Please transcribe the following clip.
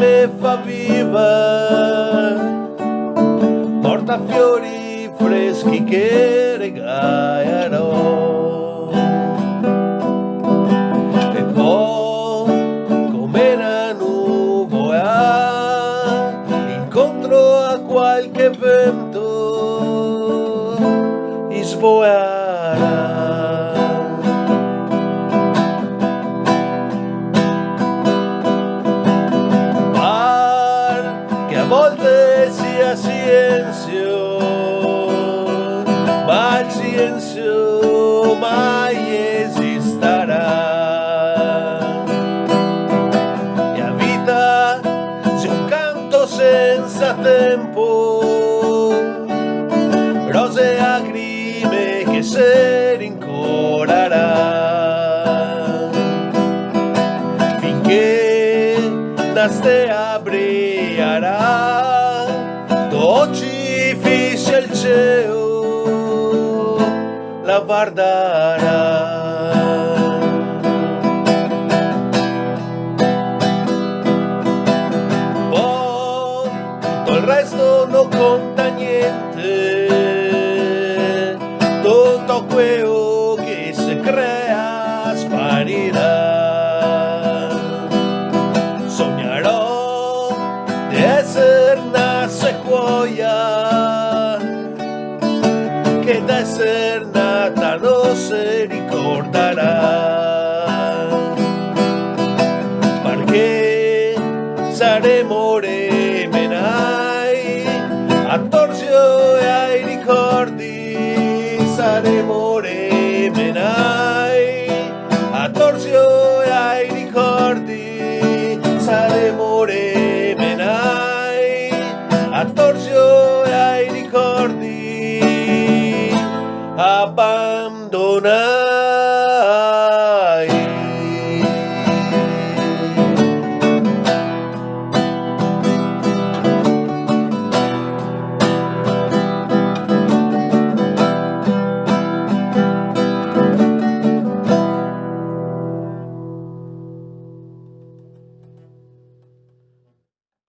me fa viva, porta fiori freschi che regalerò. E poi, come una nuvola, incontro a qualche vento, e svolerà. A volte sia silenzio, ma il silenzio mai esisterà. E a vita c'è un canto senza tempo, rose e lacrime che se rincorrerà, finché la stella brillerà, oggi fiscia il cielo, la guarderà. Poi tutto il resto non conta niente, tutto quello che si crea sparirà. Essere una sequoia che d'essere nata non si ricorderà, perché saremo remenai a torsio e ai ricordi saremo